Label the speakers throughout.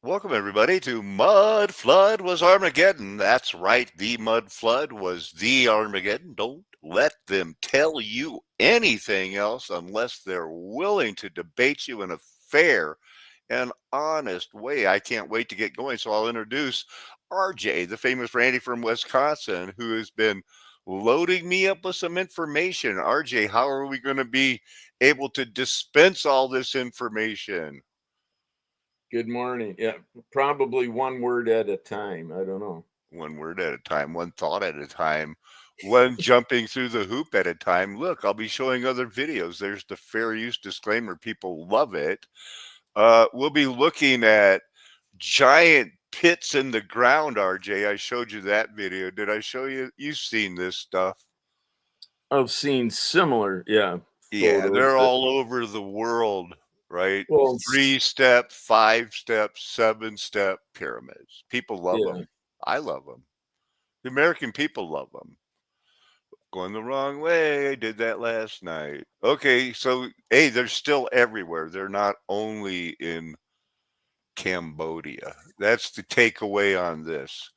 Speaker 1: Welcome, everybody, to Mud Flood Was Armageddon. That's right, the Mud Flood was the Armageddon. Don't let them tell you anything else unless they're willing to debate you in a fair and honest way. I can't wait to get going, so I'll introduce RJ, the famous Randy from Wisconsin, who has been loading me up with some information. RJ, how are we going to be able to dispense all this information?
Speaker 2: Good morning. Yeah, probably one word at a time. I don't know.
Speaker 1: One word at a time, one thought at a time, one jumping through the hoop at a time. Look, I'll be showing other videos. There's the fair use disclaimer. People love it. We'll be looking at giant pits in the ground, RJ. I showed you that video. Did I show you? You've seen this stuff.
Speaker 2: I've seen similar,
Speaker 1: Yeah,
Speaker 2: photos.
Speaker 1: they're all over the world, right?
Speaker 2: Well,
Speaker 1: 3-step, 5-step, 7-step pyramids. People love
Speaker 2: yeah,
Speaker 1: them. I love them. The American people love them. Going the wrong way. I did that last night. Okay, so hey, they're still everywhere. They're not only in Cambodia. That's the takeaway on this.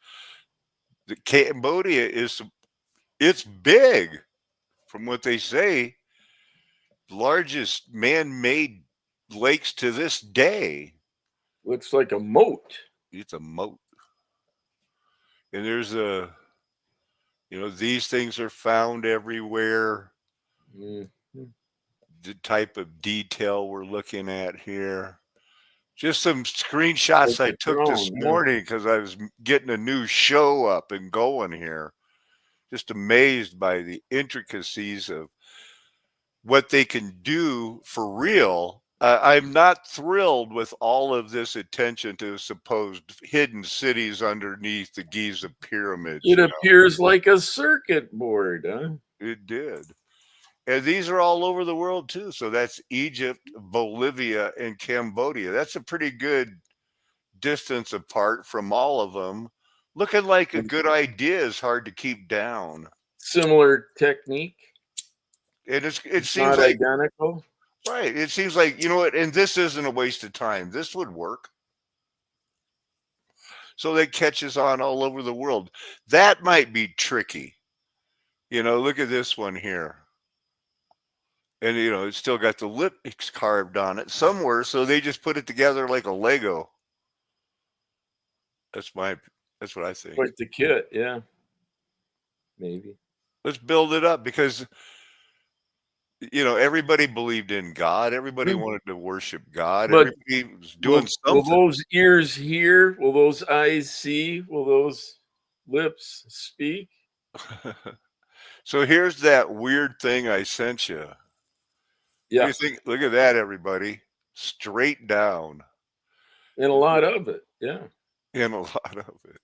Speaker 1: The Cambodia is it's big from what they say, largest man-made lakes to this day.
Speaker 2: looks like a moat.
Speaker 1: It's a moat. And there's these things are found everywhere.
Speaker 2: Mhm.
Speaker 1: The type of detail we're looking at here. Just some screenshots
Speaker 2: Like
Speaker 1: I
Speaker 2: a
Speaker 1: took this
Speaker 2: drone. Yeah.
Speaker 1: morning because I was getting a new show up and going here. Just amazed by the intricacies of what they can do for real. I'm not thrilled with all of this attention to supposed hidden cities underneath the Giza pyramids.
Speaker 2: It appears like a circuit board, huh?
Speaker 1: It did. And these are all over the world too. So that's Egypt, Bolivia, and Cambodia. That's a pretty good distance apart from all of them. Looking like a
Speaker 2: And
Speaker 1: good idea is hard to keep down.
Speaker 2: similar technique.
Speaker 1: And it
Speaker 2: It's
Speaker 1: seems
Speaker 2: not
Speaker 1: like
Speaker 2: identical.
Speaker 1: right. It seems like you know what, and this isn't a waste of time. This would work. So that catches on all over the world. That might be tricky. Look at this one here. And it's still got the lips carved on it somewhere, so they just put it together like a Lego. That's my that's what I think.
Speaker 2: Quite the kit, yeah. Maybe.
Speaker 1: Let's build it up because everybody believed in God. Everybody
Speaker 2: Hmm.
Speaker 1: wanted to worship God.
Speaker 2: But
Speaker 1: Everybody was doing
Speaker 2: will
Speaker 1: something.
Speaker 2: those ears hear? Will those eyes see? Will those lips speak?
Speaker 1: So here's that weird thing I sent you.
Speaker 2: Yeah,
Speaker 1: You think, look at that, everybody. Straight down
Speaker 2: and a lot of it. Yeah.
Speaker 1: in a lot of it.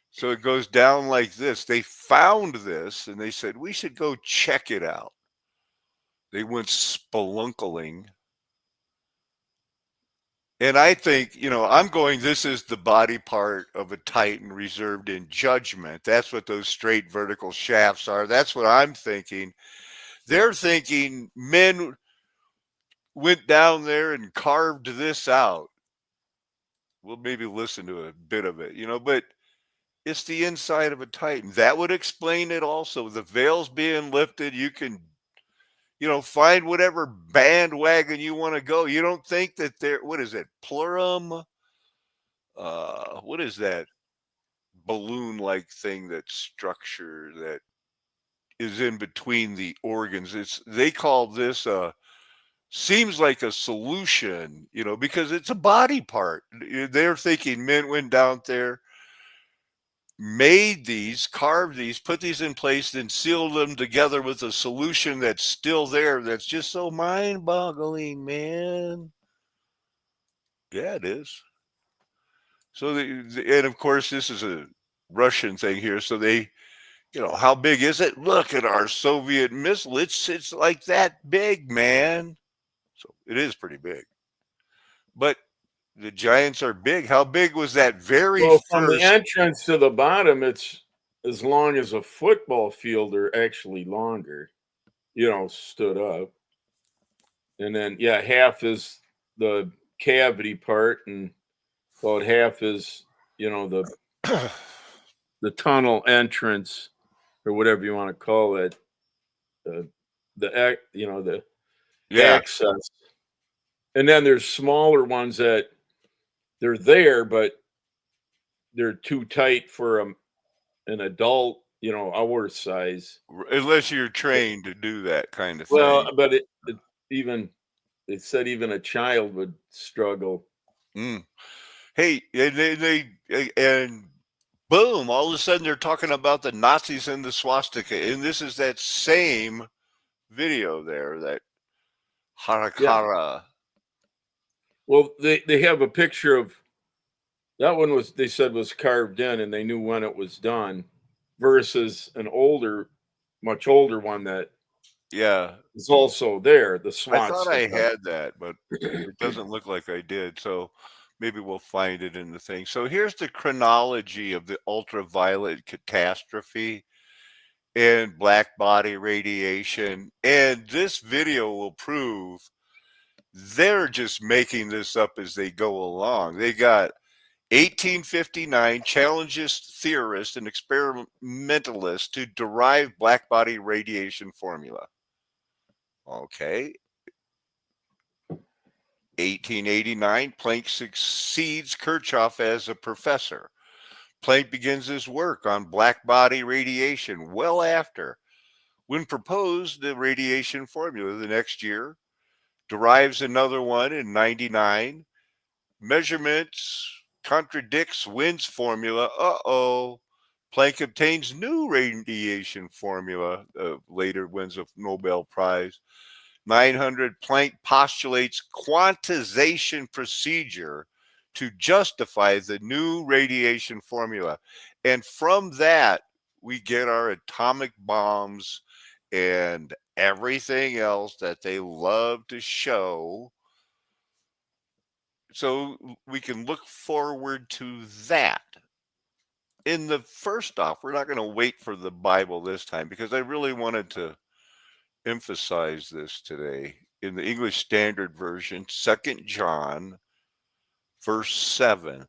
Speaker 1: So it goes down like this. They found this and they said, we should go check it out. They went spelunkling. And I think, I'm going, this is the body part of a Titan reserved in judgment. That's what those straight vertical shafts are. That's what I'm thinking. They're thinking men went down there and carved this out. We'll maybe listen to a bit of it, but it's the inside of a Titan. That would explain it also. The veil's being lifted. You can, find whatever bandwagon you want to go. You don't think that what is it, plurum? What is that balloon like thing, that structure that is in between the organs? They call this seems like a solution, because it's a body part. They're thinking men went down there, made these, carved these, put these in place, then sealed them together with a solution that's still there. That's just so mind boggling, man. Yeah, it is. So, and of course, this is a Russian thing here. So how big is it? Look at our Soviet missile. It's like that big, man. So it is pretty big. But the giants are big. How big was that very
Speaker 2: Well, from the
Speaker 1: first?
Speaker 2: entrance to the bottom, it's as long as a football field, or actually longer, stood up. And then, yeah, half is the cavity part, and about half is, the tunnel entrance or whatever you want to call it, uh, the
Speaker 1: Yeah,
Speaker 2: access, and then there's smaller ones that they're there, but they're too tight for an adult, our size.
Speaker 1: unless you're trained to do that kind of
Speaker 2: Well,
Speaker 1: thing.
Speaker 2: but even it said even a child would struggle.
Speaker 1: Mm. Hey, and and boom, all of a sudden they're talking about the Nazis and the swastika, and this is that same video there, that
Speaker 2: Yeah.
Speaker 1: Harakara.
Speaker 2: Well, they have a picture of that one was they said was carved in, and they knew when it was done, versus an much older one that
Speaker 1: Yeah,
Speaker 2: is also there, the
Speaker 1: I thought I
Speaker 2: swastika.
Speaker 1: had that, but it doesn't look like I did. So maybe we'll find it in the thing. So here's the chronology of the ultraviolet catastrophe and black body radiation. And this video will prove they're just making this up as they go along. They got 1859 challenges theorists and experimentalists to derive black body radiation formula. Okay. 1889, Planck succeeds Kirchhoff as a professor. Planck begins his work on black body radiation well after. When proposed the radiation formula the next year, derives another one in 99. Measurements contradicts Wind's formula. Uh-oh. Planck obtains new radiation formula, later wins a Nobel Prize. 900, Planck postulates quantization procedure to justify the new radiation formula. And from that, we get our atomic bombs and everything else that they love to show. So we can look forward to that. In the first off, we're not going to wait for the Bible this time because I really wanted to emphasize this today. In the English Standard Version, 2nd John, verse 7.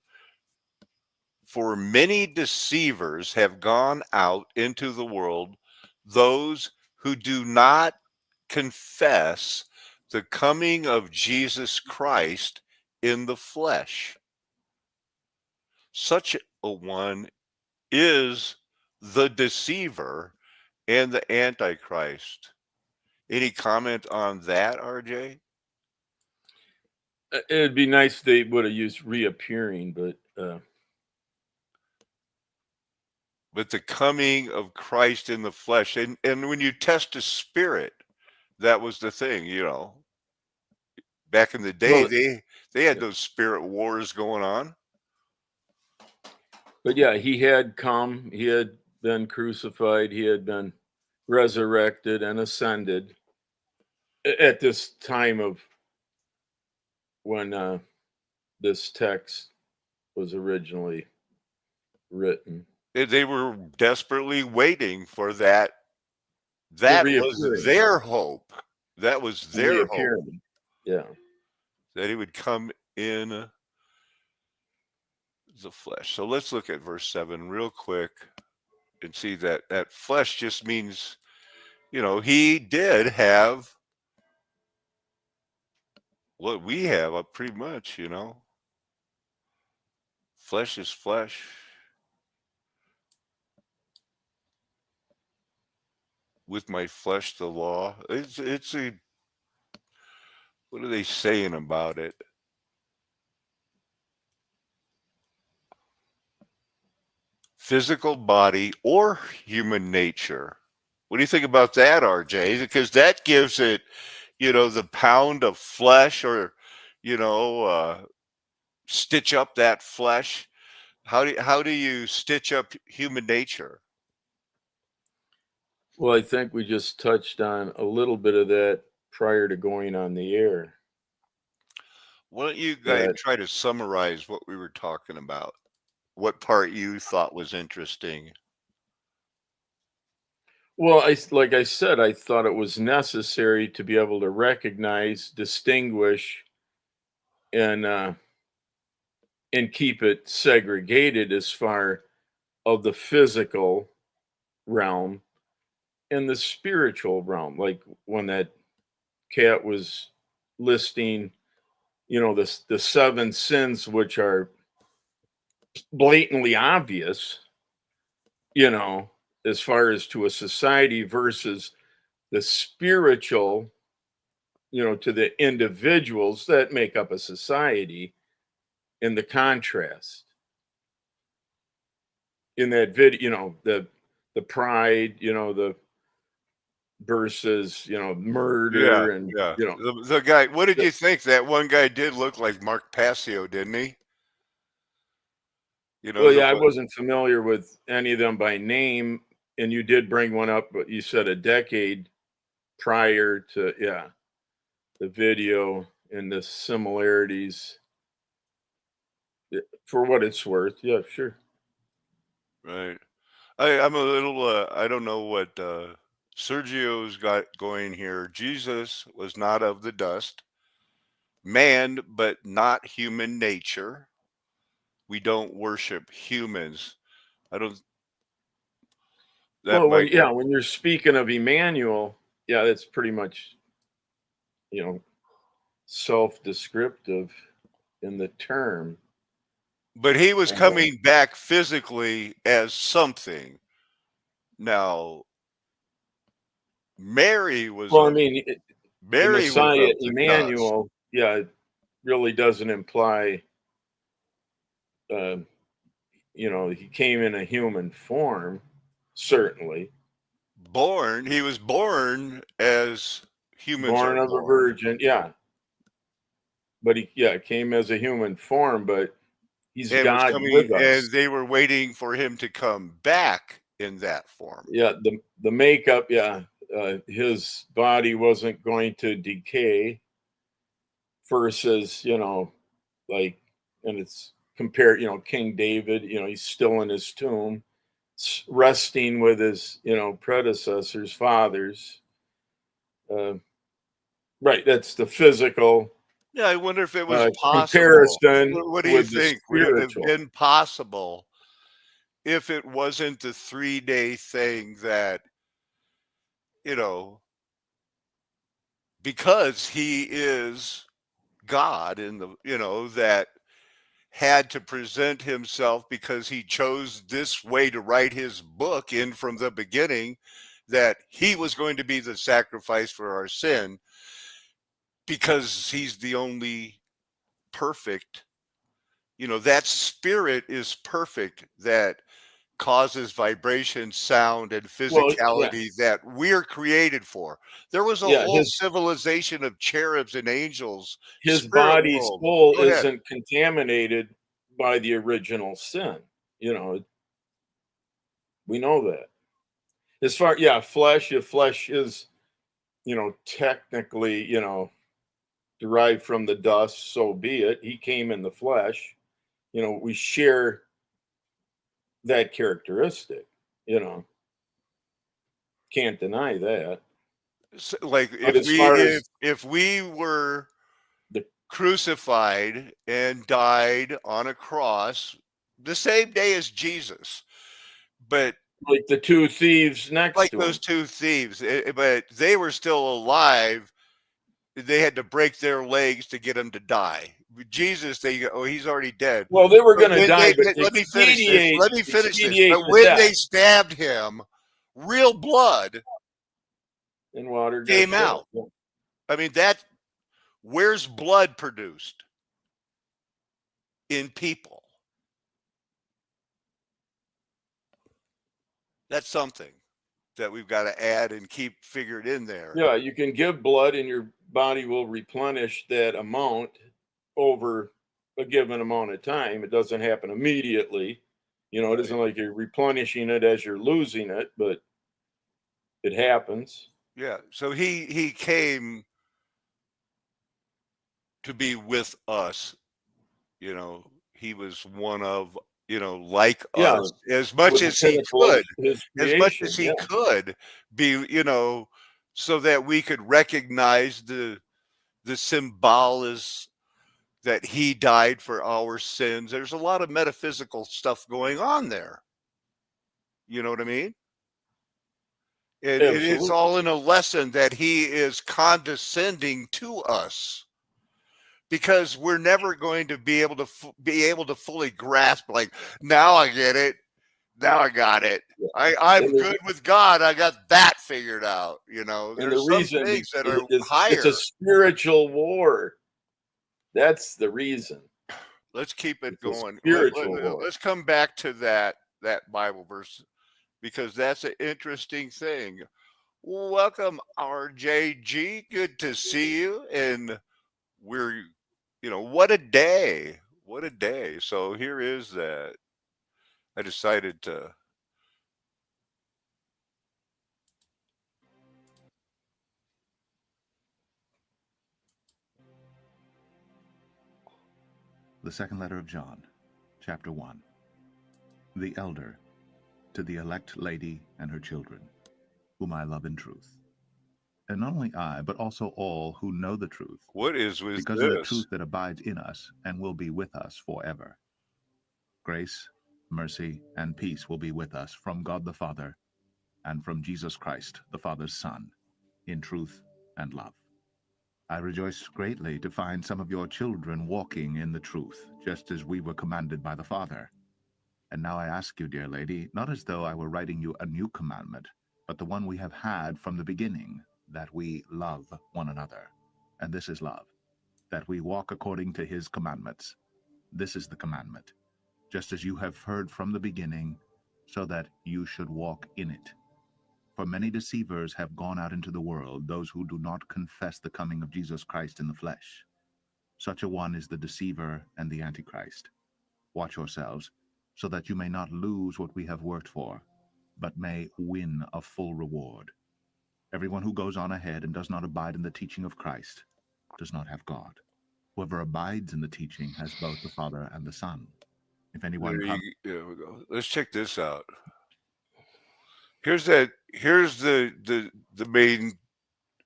Speaker 1: For many deceivers have gone out into the world, those who do not confess the coming of Jesus Christ in the flesh. Such a one is the deceiver and the antichrist. Any comment on that, RJ?
Speaker 2: It'd be nice if they would have used reappearing, but
Speaker 1: But the coming of Christ in the flesh. And when you test a spirit, that was the thing, Back in the day,
Speaker 2: well,
Speaker 1: they had those spirit wars going on.
Speaker 2: but yeah, he had come, he had been crucified, he had been resurrected and ascended at this time of when this text was originally written.
Speaker 1: They were desperately waiting for that.
Speaker 2: The
Speaker 1: That was
Speaker 2: reappearing.
Speaker 1: their hope. That was
Speaker 2: The
Speaker 1: their hope,
Speaker 2: reappearing. Yeah.
Speaker 1: that he would come in the flesh. So let's look at verse 7 real quick and see that that flesh just means, he did have what we have, pretty much, Flesh is flesh. With my flesh, the law. What are they saying about it? Physical body or human nature. What do you think about that, RJ? Because that gives it, the pound of flesh, or, stitch up that flesh. How do you stitch up human nature?
Speaker 2: Well, I think we just touched on a little bit of that prior to going on the air.
Speaker 1: Why don't you guys
Speaker 2: That
Speaker 1: try to summarize what we were talking about? What part you thought was interesting?
Speaker 2: well, like I said, I thought it was necessary to be able to recognize, distinguish, and and keep it segregated as far of the physical realm and the spiritual realm. Like when that cat was listing, the seven sins, which are blatantly obvious, you know, as far as to a society versus the spiritual, to the individuals that make up a society, and the contrast in that video, the pride, the versus,
Speaker 1: Yeah,
Speaker 2: murder and,
Speaker 1: yeah. The guy, what did
Speaker 2: the-
Speaker 1: you think? That one guy did look like Mark Passio, didn't he?
Speaker 2: well,
Speaker 1: The
Speaker 2: yeah, I
Speaker 1: one.
Speaker 2: wasn't familiar with any of them by name. And you did bring one up, but you said a decade prior to, yeah, the video and the similarities. For what it's worth. Yeah, sure.
Speaker 1: Right. I'm a little, I don't know what Sergio's got going here. Jesus was not of the dust, man, but not human nature. We don't worship humans. I don't, that
Speaker 2: Well,
Speaker 1: might go.
Speaker 2: when you're speaking of Emmanuel, yeah, that's pretty much, you know, self-descriptive in the term.
Speaker 1: But he was
Speaker 2: Uh,
Speaker 1: coming back physically as something. Now, Mary was
Speaker 2: well, I
Speaker 1: of
Speaker 2: mean, the
Speaker 1: Mary was
Speaker 2: Messiah,
Speaker 1: of the dust.
Speaker 2: Emmanuel, yeah, it really doesn't imply, uh, he came in a human form, certainly.
Speaker 1: He was born as humans
Speaker 2: Born
Speaker 1: are
Speaker 2: of a
Speaker 1: born.
Speaker 2: virgin, yeah. But he, yeah, came as a human form, but he's
Speaker 1: And was
Speaker 2: God
Speaker 1: coming,
Speaker 2: with us.
Speaker 1: and they were waiting for him to come back in that form.
Speaker 2: Yeah, the makeup, yeah, his body wasn't going to decay versus, like, and it's compared, King David, he's still in his tomb, resting with his, predecessors, fathers. Uh, right, that's the physical
Speaker 1: Yeah, I wonder if it was possible.
Speaker 2: comparison
Speaker 1: What do you
Speaker 2: with the
Speaker 1: think? Would it have
Speaker 2: spiritual.
Speaker 1: been possible if it wasn't the 3-day thing that, you know, because he is God in the, that had to present himself because he chose this way to write his book in from the beginning, that he was going to be the sacrifice for our sin because he's the only perfect, that spirit is perfect, that causes vibration, sound, and
Speaker 2: Well, yeah,
Speaker 1: physicality that we're created for. There was a
Speaker 2: yeah,
Speaker 1: whole
Speaker 2: his
Speaker 1: civilization of cherubs and angels,
Speaker 2: his
Speaker 1: spirit
Speaker 2: body
Speaker 1: world.
Speaker 2: soul
Speaker 1: Go ahead.
Speaker 2: isn't contaminated by the original sin. You know, we know that. As far, yeah, flesh, if flesh is, technically, derived from the dust, so be it. He came in the flesh. We share that characteristic, you know, can't deny that.
Speaker 1: Like
Speaker 2: But as far as
Speaker 1: if we were
Speaker 2: the
Speaker 1: crucified and died on a cross the same day as Jesus, but
Speaker 2: like the two thieves next
Speaker 1: like
Speaker 2: to
Speaker 1: those
Speaker 2: him.
Speaker 1: two thieves, but they were still alive. They had to break their legs to get him to die. With Jesus, they go, oh, he's already dead.
Speaker 2: Well, they were
Speaker 1: But
Speaker 2: going to
Speaker 1: when
Speaker 2: die, but
Speaker 1: let me finish this. Let me finish this.
Speaker 2: expedite
Speaker 1: But
Speaker 2: the
Speaker 1: when
Speaker 2: death.
Speaker 1: they stabbed him, real blood
Speaker 2: And water
Speaker 1: came
Speaker 2: gushed out.
Speaker 1: out. I mean, where's blood produced? In people. That's something that we've got to add and keep figured in there.
Speaker 2: Yeah, you can give blood and your body will replenish that amount over a given amount of time. It doesn't happen immediately. It
Speaker 1: Right.
Speaker 2: isn't like you're replenishing it as you're losing it, but it happens.
Speaker 1: Yeah. So he came to be with us. He was one of, like
Speaker 2: Yeah,
Speaker 1: us, as much
Speaker 2: with the
Speaker 1: as he
Speaker 2: pinnacle of
Speaker 1: could,
Speaker 2: his
Speaker 1: as much as
Speaker 2: creation.
Speaker 1: he
Speaker 2: Yeah.
Speaker 1: could be, so that we could recognize the symbolism, that he died for our sins. There's a lot of metaphysical stuff going on there. You know what I mean? And it's
Speaker 2: Absolutely.
Speaker 1: all in a lesson that he is condescending to us, because we're never going to be able to fully grasp, like, now I get it. Now I got it.
Speaker 2: Yeah.
Speaker 1: I'm
Speaker 2: And the,
Speaker 1: good with God. I got that figured out. You know,
Speaker 2: and the
Speaker 1: there's some
Speaker 2: reason
Speaker 1: things that are
Speaker 2: is
Speaker 1: higher.
Speaker 2: it's a spiritual war. That's the reason.
Speaker 1: Let's keep it
Speaker 2: It's a
Speaker 1: going.
Speaker 2: spiritual war.
Speaker 1: Let's come back to that Bible verse, because that's an interesting thing. Welcome, RJG. Good to see you. And we're, what a day. What a day. So here is that. I decided to.
Speaker 3: The second letter of John, chapter 1. The elder, to the elect lady and her children, whom I love in truth. And not only I, but also all who know the truth,
Speaker 1: What is with
Speaker 3: because of the truth that abides in us and will be with us forever. Grace, mercy, and peace will be with us from God the Father and from Jesus Christ, the Father's Son, in truth and love. I rejoice greatly to find some of your children walking in the truth, just as we were commanded by the Father. And now I ask you, dear lady, not as though I were writing you a new commandment, but the one we have had from the beginning, that we love one another. And this is love, that we walk according to his commandments. This is the commandment, just as you have heard from the beginning, so that you should walk in it. For many deceivers have gone out into the world, those who do not confess the coming of Jesus Christ in the flesh. Such a one is the deceiver and the Antichrist. Watch yourselves, so that you may not lose what we have worked for, but may win a full reward. Everyone who goes on ahead and does not abide in the teaching of Christ does not have God. Whoever abides in the teaching has both the Father and the Son. If anyone comes...
Speaker 1: There we go. Let's check this out. Here's the main.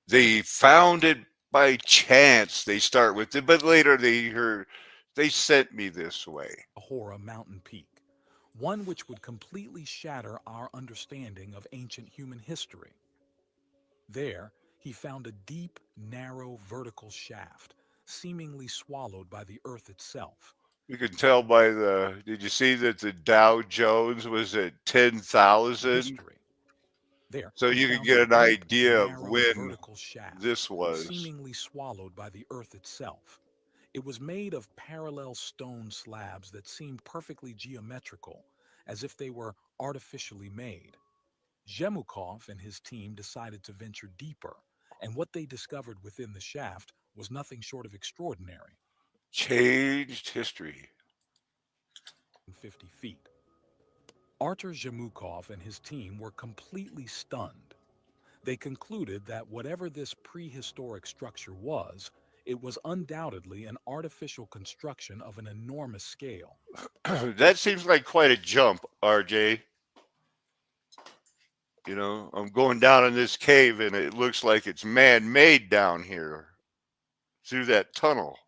Speaker 1: They found it by chance. They start with it, but later they sent me this way.
Speaker 4: Ahura mountain peak, one which would completely shatter our understanding of ancient human history. There, he found a deep, narrow, vertical shaft, seemingly swallowed by the earth itself.
Speaker 1: You can tell by did you see that the Dow Jones was at 10,000?
Speaker 4: History. There,
Speaker 1: So
Speaker 4: he
Speaker 1: you can
Speaker 4: found
Speaker 1: get
Speaker 4: a
Speaker 1: an
Speaker 4: deep,
Speaker 1: idea of
Speaker 4: narrow,
Speaker 1: when
Speaker 4: vertical shaft,
Speaker 1: this was.
Speaker 4: seemingly swallowed by the earth itself. It was made of parallel stone slabs that seemed perfectly geometrical, as if they were artificially made. Jemukov and his team decided to venture deeper, and what they discovered within the shaft was nothing short of extraordinary.
Speaker 1: Changed history.
Speaker 4: 50 feet. Artur Jemukov and his team were completely stunned. They concluded that whatever this prehistoric structure was, it was undoubtedly an artificial construction of an enormous scale.
Speaker 1: That seems like quite a jump, RJ. You know, I'm going down in this cave and it looks like it's man-made down here through that tunnel.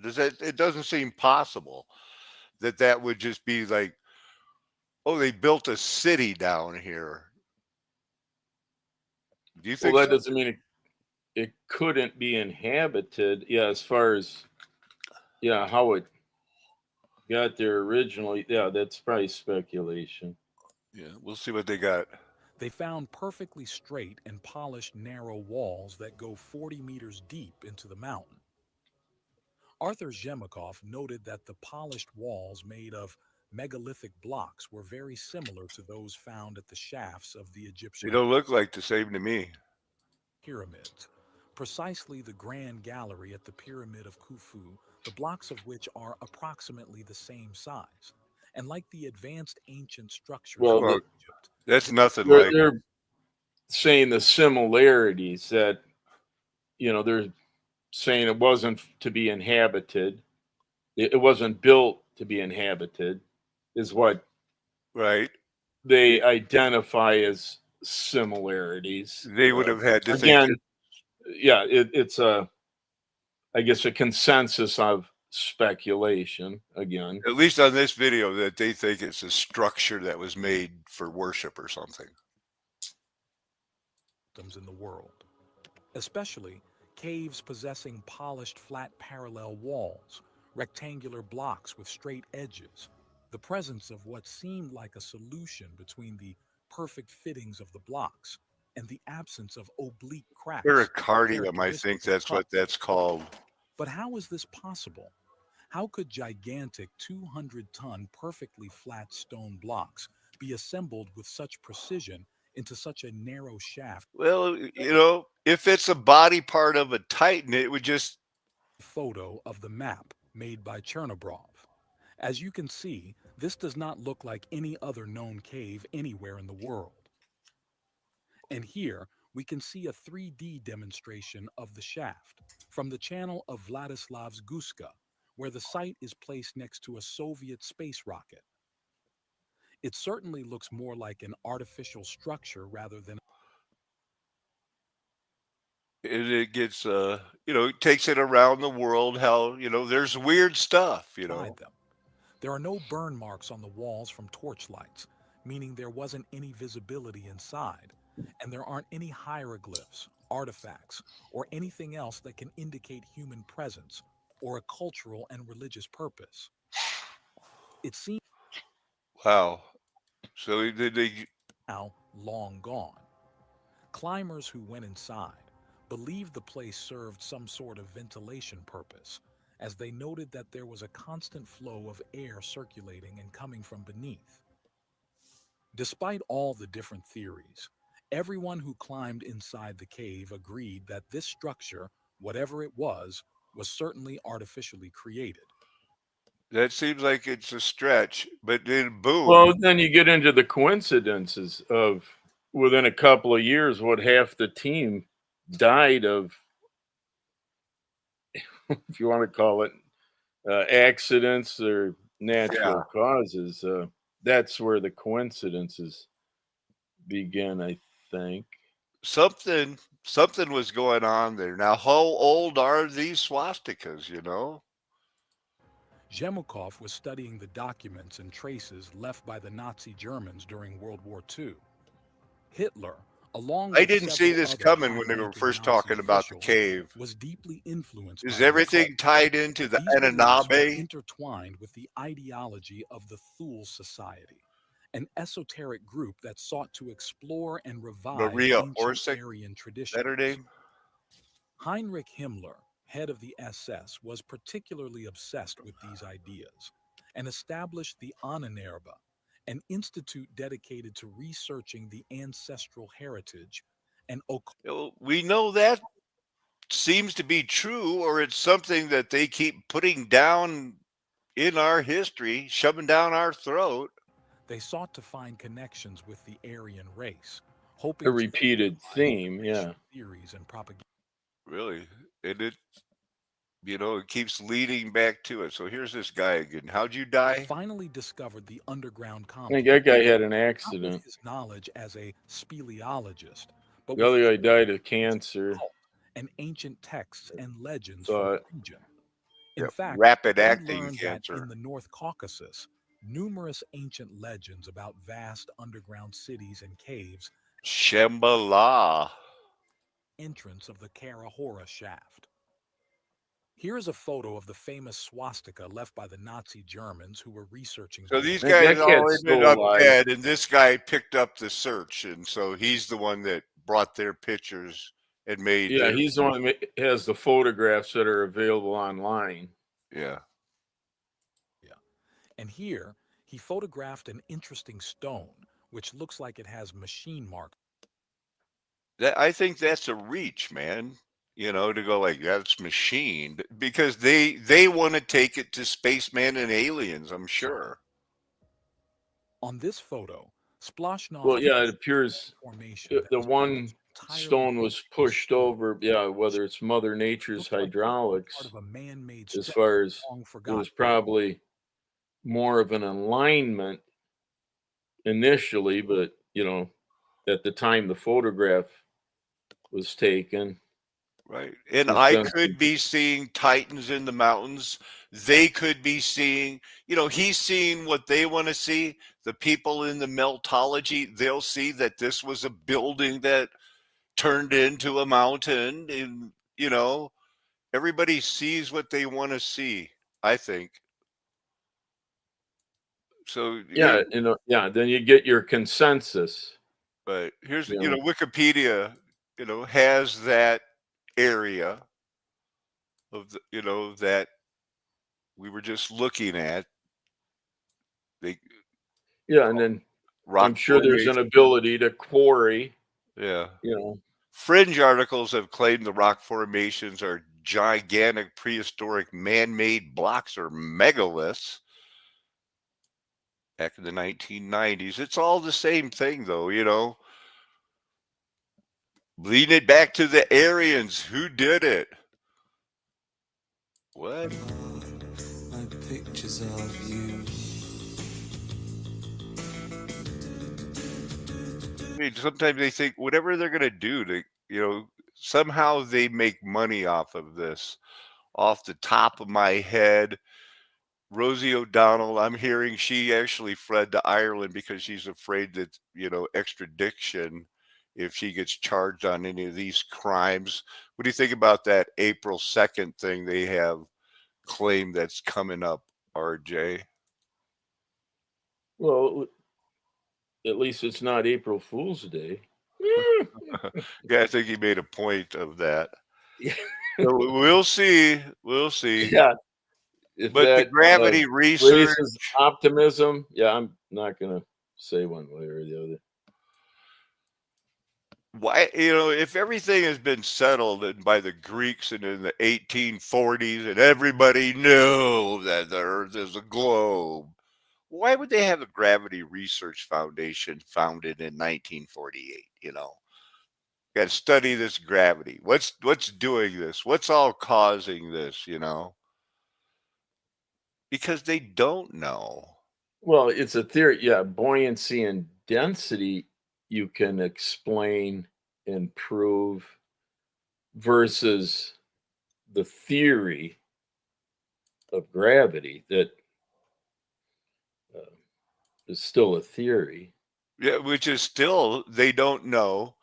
Speaker 1: It doesn't seem possible that would just be like, oh, they built a city down here. Do you think
Speaker 2: Well, that
Speaker 1: so?
Speaker 2: doesn't mean it couldn't be inhabited. Yeah, as far as how it got there originally. Yeah, that's probably speculation.
Speaker 1: Yeah, we'll see what they got.
Speaker 4: They found perfectly straight and polished narrow walls that go 40 meters deep into the mountain. Artur Jemukov noted that the polished walls made of megalithic blocks were very similar to those found at the shafts of the Egyptian
Speaker 1: They don't look like the same to me.
Speaker 4: pyramids. Precisely the Grand Gallery at the Pyramid of Khufu, the blocks of which are approximately the same size. And like the advanced ancient structures
Speaker 2: Well,
Speaker 4: of Egypt,
Speaker 1: that's nothing like.
Speaker 2: They're saying the similarities that, they're saying it wasn't to be inhabited. It wasn't built to be inhabited, is what
Speaker 1: Right.
Speaker 2: they identify as similarities.
Speaker 1: They would have had to
Speaker 2: Again,
Speaker 1: think.
Speaker 2: yeah, it's a I guess, a consensus of speculation again.
Speaker 1: At least on this video, that they think it's a structure that was made for worship or something.
Speaker 4: In the world, especially caves possessing polished flat parallel walls, rectangular blocks with straight edges, the presence of what seemed like a solution between the perfect fittings of the blocks and the absence of oblique cracks.
Speaker 1: Pericardium, I think
Speaker 4: characteristic of
Speaker 1: that's what
Speaker 4: cuts.
Speaker 1: that's called.
Speaker 4: But how is this possible? How could gigantic 200-ton perfectly flat stone blocks be assembled with such precision into such a narrow shaft?
Speaker 1: Well, you know, if it's a body part of a Titan, it would just
Speaker 4: Photo of the map made by Chernobrov. As you can see, this does not look like any other known cave anywhere in the world. And here we can see a 3D demonstration of the shaft from the channel of Vladislav's Guska, where the site is placed next to a Soviet space rocket. It certainly looks more like an artificial structure rather than
Speaker 1: it gets you know, it takes it around the world how, you know, there's weird stuff, you know.
Speaker 4: inside them. There are no burn marks on the walls from torchlights, meaning there wasn't any visibility inside, and there aren't any hieroglyphs, artifacts, or anything else that can indicate human presence or a cultural and religious purpose. It seems
Speaker 1: Wow. So they
Speaker 4: now long gone. Climbers who went inside believed the place served some sort of ventilation purpose, as they noted that there was a constant flow of air circulating and coming from beneath. Despite all the different theories, everyone who climbed inside the cave agreed that this structure, whatever it was certainly artificially created.
Speaker 1: that seems like it's a stretch, but then boom.
Speaker 2: Well, then you get into the coincidences of within a couple of years, what half the team died of, if you want to call it accidents or natural causes. That's where the coincidences begin, I think.
Speaker 1: something was going on there. Now, how old are these swastikas, you know?
Speaker 4: Zhemukov was studying the documents and traces left by the Nazi Germans during World War II. Hitler, along with
Speaker 1: I didn't see
Speaker 4: several
Speaker 1: this
Speaker 4: other
Speaker 1: coming when they were
Speaker 4: high-ranking
Speaker 1: first
Speaker 4: Nazi
Speaker 1: talking about the
Speaker 4: officials,
Speaker 1: cave.
Speaker 4: was deeply influenced
Speaker 1: Is
Speaker 4: by the
Speaker 1: everything
Speaker 4: occult.
Speaker 1: tied into the
Speaker 4: These beliefs were
Speaker 1: Anunnaki?
Speaker 4: intertwined with the ideology of the Thule Society, an esoteric group that sought to explore and revive
Speaker 1: Maria
Speaker 4: ancient
Speaker 1: Orsic,
Speaker 4: Aryan
Speaker 1: is
Speaker 4: traditions.
Speaker 1: that her name?
Speaker 4: Heinrich Himmler, head of the SS, was particularly obsessed with these ideas and established the Ahnenerbe, an institute dedicated to researching the ancestral heritage and occult.
Speaker 1: We know that seems to be true, or it's something that they keep putting down in our history, shoving down our throat.
Speaker 4: They sought to find connections with the Aryan race, hoping
Speaker 2: A
Speaker 4: to
Speaker 2: repeated
Speaker 4: verify
Speaker 2: theme,
Speaker 4: racial
Speaker 2: yeah.
Speaker 4: theories and propaganda.
Speaker 1: Really. And it, you know, it keeps leading back to it. So here's this guy again. How'd you die?
Speaker 4: Finally discovered the underground
Speaker 2: I think
Speaker 4: complex.
Speaker 2: that guy had an
Speaker 4: Not with
Speaker 2: accident.
Speaker 4: his knowledge as a speleologist, but
Speaker 2: The
Speaker 4: with
Speaker 2: other guy
Speaker 4: his
Speaker 2: died of cancer.
Speaker 4: occult and ancient texts and legends
Speaker 2: Saw
Speaker 4: from
Speaker 2: it.
Speaker 4: the region. In
Speaker 1: Yep,
Speaker 4: fact,
Speaker 1: rapid
Speaker 4: he
Speaker 1: acting
Speaker 4: learned
Speaker 1: cancer.
Speaker 4: that in the North Caucasus, numerous ancient legends about vast underground cities and caves
Speaker 1: Shambhala.
Speaker 4: entrance of the Karahora shaft. Here is a photo of the famous swastika left by the Nazi Germans who were researching.
Speaker 1: So these
Speaker 2: That
Speaker 1: guys all
Speaker 2: kid's
Speaker 1: ended
Speaker 2: still
Speaker 1: up
Speaker 2: alive.
Speaker 1: dead, and this guy picked up the search, and so he's the one that brought their pictures and made.
Speaker 2: Yeah,
Speaker 1: their,
Speaker 2: he's the one that has the photographs that are available online.
Speaker 1: yeah.
Speaker 4: And here, he photographed an interesting stone, which looks like it has machine marks.
Speaker 1: I think that's a reach, man. You know, to go like that's machined because they want to take it to spaceman and aliens. I'm sure.
Speaker 4: On this photo, Splashnov
Speaker 2: Well, yeah, it appears
Speaker 4: formation that
Speaker 2: the
Speaker 4: was
Speaker 2: one
Speaker 4: almost entirely
Speaker 2: stone was pushed over. Yeah, whether it's Mother Nature's
Speaker 4: looked like it was
Speaker 2: hydraulics,
Speaker 4: part of a man-made
Speaker 2: as
Speaker 4: structure
Speaker 2: far as
Speaker 4: long
Speaker 2: it was
Speaker 4: forgotten.
Speaker 2: probably more of an alignment initially, but you know, at the time the photograph was taken,
Speaker 1: Right. And
Speaker 2: There's
Speaker 1: I
Speaker 2: been
Speaker 1: could
Speaker 2: some,
Speaker 1: be seeing titans in the mountains. They could be seeing, he's seeing what they want to see. The people in the meltology, they'll see that this was a building that turned into a mountain. And, everybody sees what they want to see, I think. So here,
Speaker 2: yeah, yeah. Then you get your consensus.
Speaker 1: but here's,
Speaker 2: You know,
Speaker 1: Wikipedia, has that area of that we were just looking at. They
Speaker 2: yeah, and then I'm
Speaker 1: rock
Speaker 2: sure there's an
Speaker 1: formation.
Speaker 2: ability to quarry.
Speaker 1: Yeah.
Speaker 2: You know,
Speaker 1: Fringe articles have claimed the rock formations are gigantic prehistoric man-made blocks or megaliths back in the 1990s. It's all the same thing though, Leading it back to the Aryans. Who did it? What?
Speaker 5: Like pictures of you.
Speaker 1: I mean, sometimes they think whatever they're going to do to, somehow they make money off of this. Off the top of my head, Rosie O'Donnell, I'm hearing she actually fled to Ireland because she's afraid that, extradition if she gets charged on any of these crimes. What do you think about that April 2nd thing they have claimed that's coming up, RJ?
Speaker 2: well, at least it's not April Fool's Day.
Speaker 1: Yeah, I think he made a point of that.
Speaker 2: Yeah.
Speaker 1: So we'll see. We'll see.
Speaker 2: Yeah, if
Speaker 1: But the
Speaker 2: that
Speaker 1: gravity research,
Speaker 2: raises optimism, yeah, I'm not gonna say one way or the other.
Speaker 1: why, if everything has been settled by the Greeks and in the 1840s and everybody knew that the Earth is a globe, why would they have a Gravity Research Foundation founded in 1948? Got to study this gravity. What's doing this? What's all causing this? Because they don't know.
Speaker 2: Well, it's a theory. Yeah, buoyancy and density you can explain and prove versus the theory of gravity that uh, is still a theory.
Speaker 1: Yeah, which is still they don't know.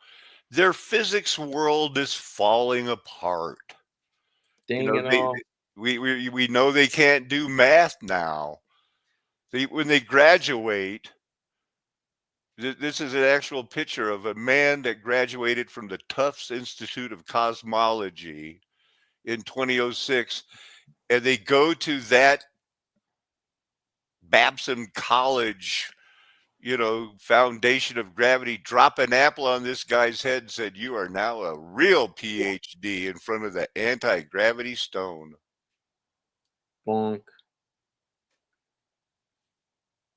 Speaker 1: Their physics world is falling apart.
Speaker 2: Dang it
Speaker 1: They
Speaker 2: all.
Speaker 1: we know they can't do math now. When they graduate, this is an actual picture of a man that graduated from the Tufts Institute of Cosmology in 2006, and they go to that Babson College, foundation of gravity, drop an apple on this guy's head and said, "You are now a real PhD," in front of the anti-gravity stone.
Speaker 2: Bonk.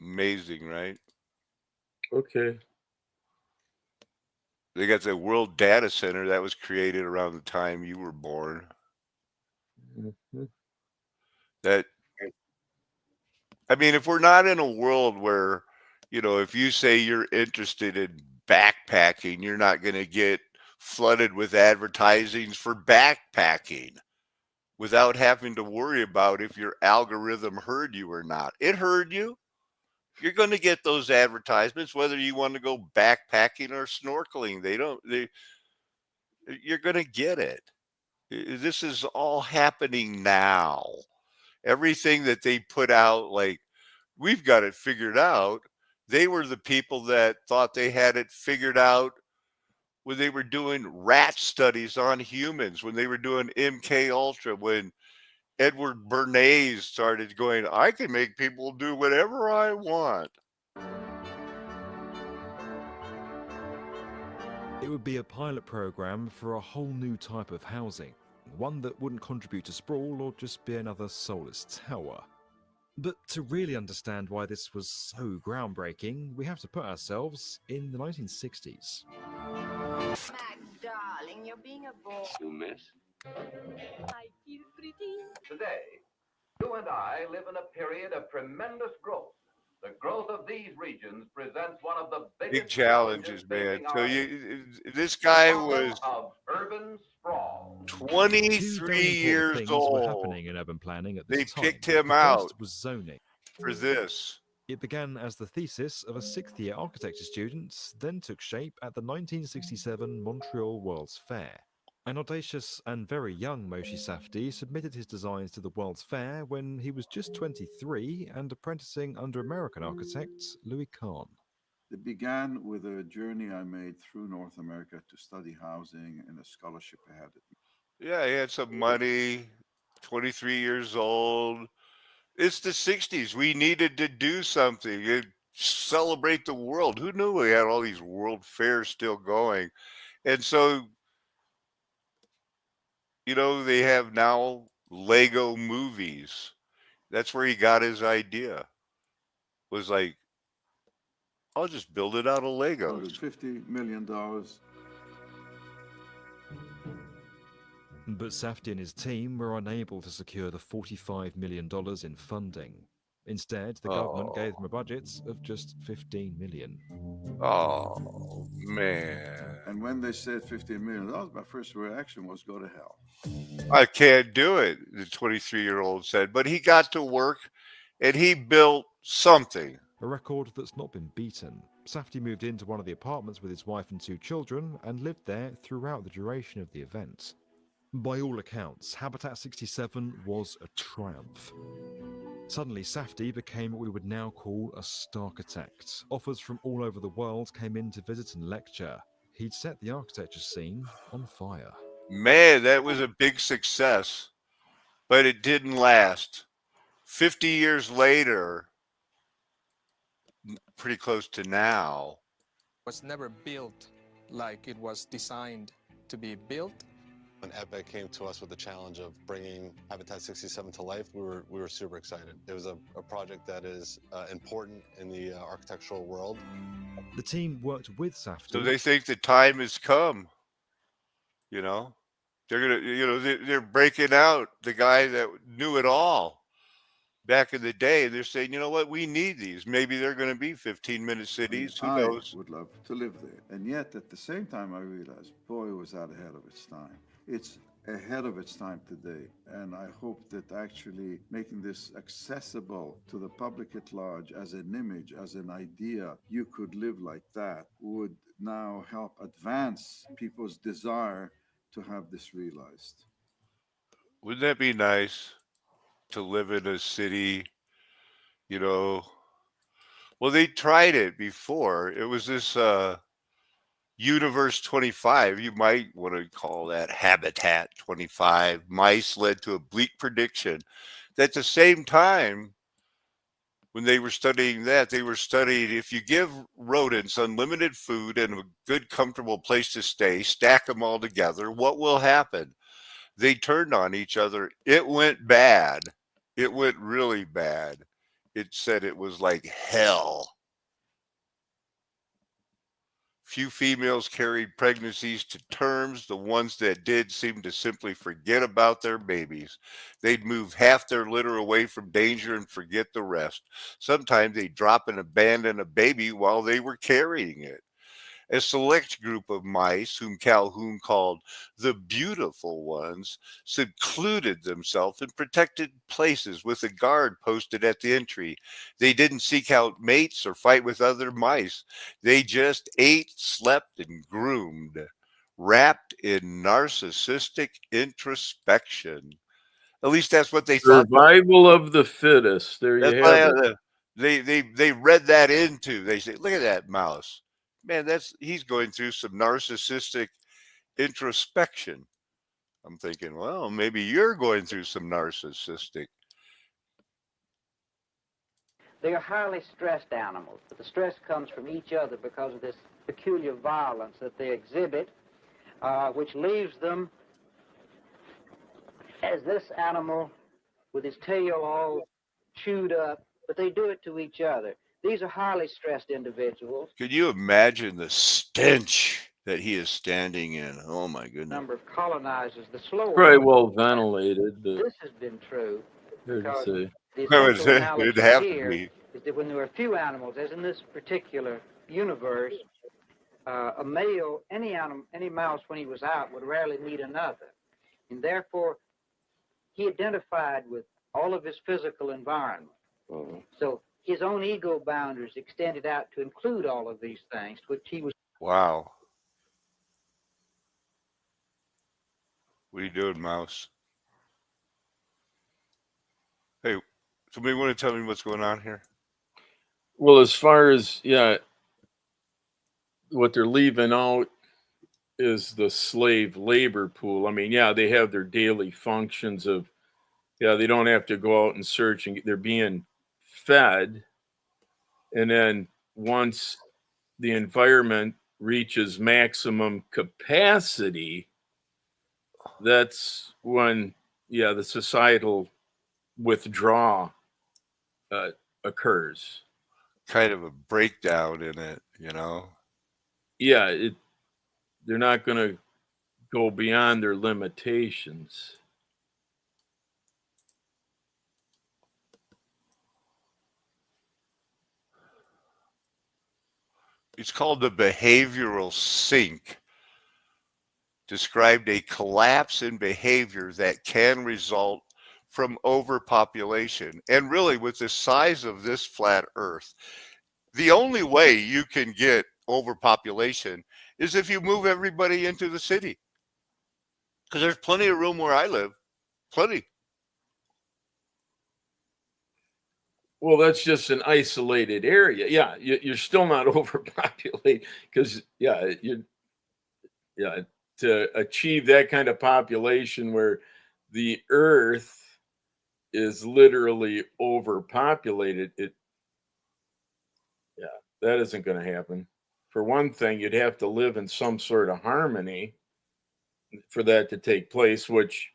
Speaker 1: Amazing, right?
Speaker 2: Okay.
Speaker 1: They got the World Data Center that was created around the time you were born.
Speaker 2: Mhm.
Speaker 1: That, I mean, if we're not in a world where, if you say you're interested in backpacking, you're not going to get flooded with advertisings for backpacking without having to worry about if your algorithm heard you or not. It heard you. You're going to get those advertisements whether you want to go backpacking or snorkeling. You're going to get it. This is all happening now. Everything that they put out, like, we've got it figured out. They were the people that thought they had it figured out when they were doing rat studies on humans, when they were doing MK Ultra, when Edward Bernays started going, I can make people do whatever I want.
Speaker 6: It would be a pilot program for a whole new type of housing, one that wouldn't contribute to sprawl or just be another soulless tower. But to really understand why this was so groundbreaking, we have to put ourselves in the 1960s.
Speaker 7: Mac, darling, you're being a bore.
Speaker 8: You miss?
Speaker 7: I feel pretty.
Speaker 8: Today, you and I live in a period of tremendous growth. The growth of these regions presents one of the
Speaker 1: Big
Speaker 8: biggest
Speaker 1: challenges, man.
Speaker 8: facing
Speaker 1: So
Speaker 8: our
Speaker 1: this
Speaker 8: the
Speaker 1: guy
Speaker 8: problem
Speaker 1: was
Speaker 8: of urban sprawl.
Speaker 1: 23
Speaker 6: Two very important
Speaker 1: years
Speaker 6: things were
Speaker 1: old.
Speaker 6: happening in urban planning at
Speaker 1: They
Speaker 6: this time.
Speaker 1: picked him
Speaker 6: The
Speaker 1: out
Speaker 6: first was zoning.
Speaker 1: for this.
Speaker 6: It began as the thesis of a sixth-year architecture student, then took shape at the 1967 Montreal World's Fair. An audacious and very young Moshe Safdie submitted his designs to the World's Fair when he was just 23 and apprenticing under American architect Louis Kahn.
Speaker 9: It began with a journey I made through North America to study housing and a scholarship I had.
Speaker 1: Yeah, he had some money, 23 years old. It's the 60s. We needed to do something. Celebrate the world. Who knew we had all these world fairs still going? And so, they have now Lego movies. That's where he got his idea. Was like, I'll just build it out of Legos.
Speaker 9: $50 million.
Speaker 6: But Safdie and his team were unable to secure the $45 million in funding. Instead, the government gave them a budget of just $15 million.
Speaker 1: Oh, man.
Speaker 9: And when they said $15 million, my first reaction was go to hell.
Speaker 1: I can't do it, the 23-year-old said. But he got to work and he built something.
Speaker 6: A record that's not been beaten. Safdie moved into one of the apartments with his wife and 2 children and lived there throughout the duration of the event. By all accounts, Habitat 67 was a triumph. Suddenly, Safdie became what we would now call a starchitect. Offers from all over the world came in to visit and lecture. He'd set the architecture scene on fire.
Speaker 1: Man, that was a big success, but it didn't last. 50 years later, pretty close to now.
Speaker 10: Was never built like it was designed to be built.
Speaker 11: When EPIC came to us with the challenge of bringing Habitat 67 to life, we were super excited. It was a project that is important in the architectural world.
Speaker 6: The team worked with Safdie.
Speaker 1: So they think the time has come. They're gonna, they're breaking out the guy that knew it all back in the day. They're saying, you know what, we need these. Maybe they're going to be 15-minute cities. Who knows?
Speaker 9: I would love to live there. And yet, at the same time, I realized, boy, was that ahead of its time. It's ahead of its time today. And I hope that actually making this accessible to the public at large as an image, as an idea, you could live like that, would now help advance people's desire to have this realized.
Speaker 1: Wouldn't that be nice to live in a city, Well, they tried it before. It was this Universe 25. You might want to call that Habitat 25. Mice led to a bleak prediction. At the same time, when they were studying that, they were studying if you give rodents unlimited food and a good, comfortable place to stay, stack them all together, what will happen? They turned on each other. It went bad. It went really bad. It said it was like hell. Few females carried pregnancies to terms. The ones that did seemed to simply forget about their babies. They'd move half their litter away from danger and forget the rest. Sometimes they'd drop and abandon a baby while they were carrying it. A select group of mice, whom Calhoun called the beautiful ones, secluded themselves in protected places with a guard posted at the entry. They didn't seek out mates or fight with other mice. They just ate, slept, and groomed, wrapped in narcissistic introspection. At least that's what they thought.
Speaker 2: Survival of the fittest. There you have
Speaker 1: it. They read that into. They say, look at that mouse. Man, he's going through some narcissistic introspection. I'm thinking, well, maybe you're going through some narcissistic.
Speaker 12: They are highly stressed animals, but the stress comes from each other because of this peculiar violence that they exhibit, which leaves them as this animal with his tail all chewed up, but they do it to each other. These are highly stressed individuals.
Speaker 1: Could you imagine the stench that he is standing in? Oh, my goodness.
Speaker 12: Number of colonizers, the slower.
Speaker 2: very well ventilated.
Speaker 12: This has been true.
Speaker 2: Here to say.
Speaker 1: It'd have to be.
Speaker 12: is that when there are few animals, as in this particular universe, a male, any mouse when he was out would rarely meet another. And therefore, he identified with all of his physical environment. So his own ego boundaries extended out to include all of these things, which he was.
Speaker 1: Wow. What are you doing, mouse? Hey, somebody want to tell me what's going on here?
Speaker 2: Well, as far as, yeah, what they're leaving out is the slave labor pool. I mean, yeah, they have their daily functions of, yeah, they don't have to go out and search, and they're being fed. And then once the environment reaches maximum capacity, that's when, yeah, the societal withdrawal occurs.
Speaker 1: Kind of a breakdown in it, you know?
Speaker 2: Yeah, they're not going to go beyond their limitations.
Speaker 1: It's called the behavioral sink. Described a collapse in behavior that can result from overpopulation. And really, with the size of this flat Earth, the only way you can get overpopulation is if you move everybody into the city. Because there's plenty of room where I live. Plenty.
Speaker 2: Well, that's just an isolated area. Yeah, you're still not overpopulated because, yeah, to achieve that kind of population where the Earth is literally overpopulated, that isn't going to happen. For one thing, you'd have to live in some sort of harmony for that to take place, which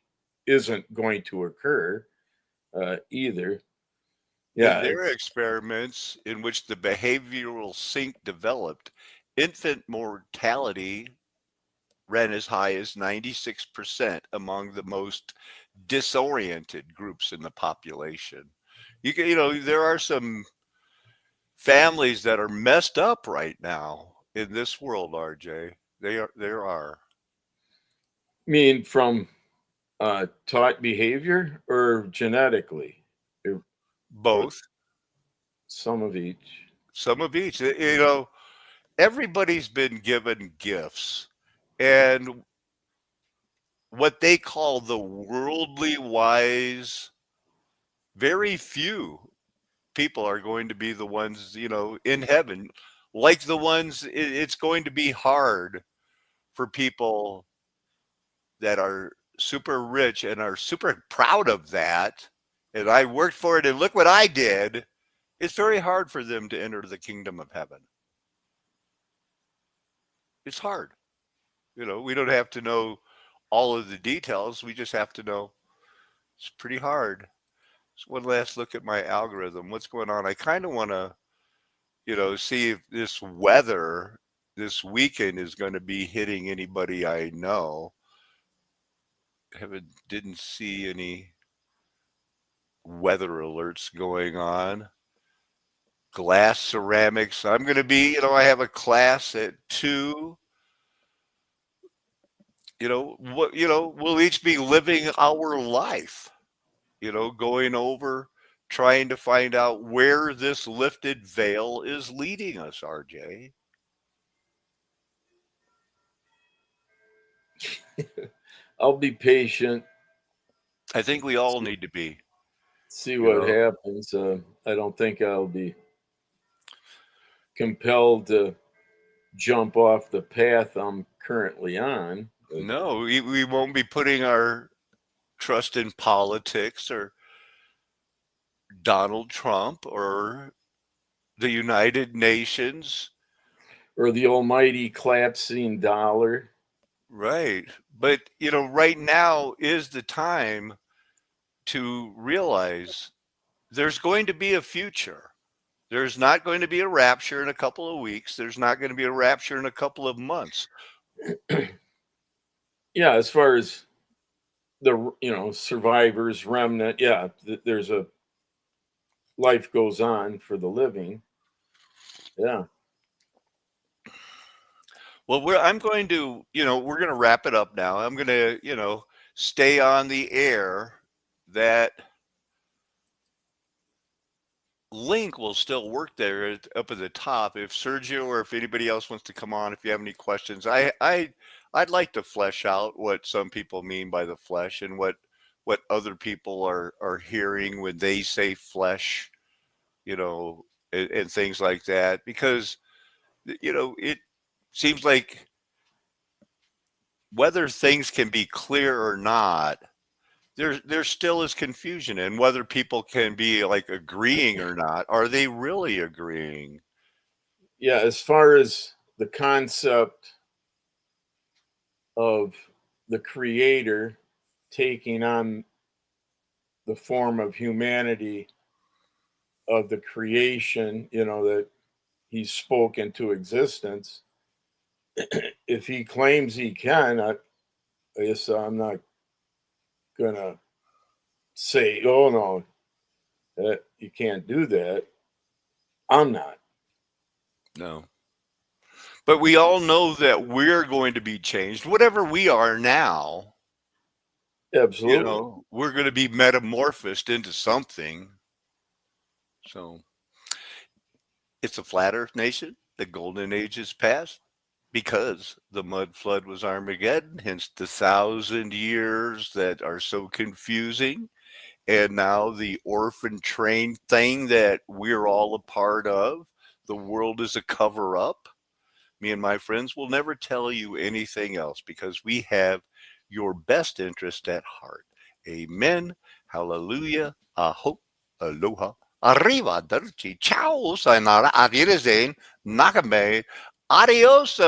Speaker 2: isn't going to occur either. Yeah,
Speaker 1: in their experiments in which the behavioral sink developed, infant mortality ran as high as 96% among the most disoriented groups in the population. You know, there are some families that are messed up right now in this world, RJ. There are.
Speaker 2: I mean, from taught behavior or genetically?
Speaker 1: Both.
Speaker 2: Some of each.
Speaker 1: Some of each. You know, everybody's been given gifts. And what they call the worldly wise, very few people are going to be the ones, you know, in heaven. Like the ones, it's going to be hard for people that are super rich and are super proud of that. And I worked for it and look what I did. It's very hard for them to enter the kingdom of heaven. It's hard. You know, we don't have to know all of the details. We just have to know it's pretty hard. So one last look at my algorithm. What's going on? I kind of want to, you know, see if this weather this weekend is going to be hitting anybody I know. Didn't see any weather alerts going on. Glass ceramics. I'm going to be, you know, I have a class at 2. You know, we'll each be living our life, you know, going over, trying to find out where this lifted veil is leading us, RJ.
Speaker 2: I'll be patient.
Speaker 1: I think we all need to be.
Speaker 2: See what happens. I don't think I'll be compelled to jump off the path I'm currently on.
Speaker 1: No, we won't be putting our trust in politics or Donald Trump or the United Nations.
Speaker 2: Or the almighty collapsing dollar.
Speaker 1: Right. But, you know, right now is the time to realize there's going to be a future. There's not going to be a rapture in a couple of weeks. There's not going to be a rapture in a couple of months.
Speaker 2: Yeah, as far as the, you know, survivors, remnant, yeah, there's a life goes on for the living. Yeah.
Speaker 1: Well, I'm going to, we're going to wrap it up now. I'm going to, stay on the air. That link will still work there up at the top. If Sergio or if anybody else wants to come on, if you have any questions, I'd like to flesh out what some people mean by the flesh and what other people are hearing when they say flesh, and things like that, because it seems like whether things can be clear or not, there still is confusion, and whether people can be like agreeing or not. Are they really agreeing?
Speaker 2: Yeah, as far as the concept of the creator taking on the form of humanity of the creation, that he spoke into existence. If he claims he can, I guess I'm not gonna say, oh no, that you can't do that. I'm not.
Speaker 1: No. But we all know that we're going to be changed, whatever we are now.
Speaker 2: Absolutely.
Speaker 1: We're going to be metamorphosed into something. So it's a flat earth nation. The golden age is past because the mud flood was Armageddon, hence the 1,000 years that are so confusing. And now the orphan train thing that we're all a part of, the world is a cover up. Me and my friends will never tell you anything else because we have your best interest at heart. Amen. Hallelujah. Aho. Aloha. Arrivederci. Ciao. Sayonara. Auf Wiedersehen. Nakame. Adios.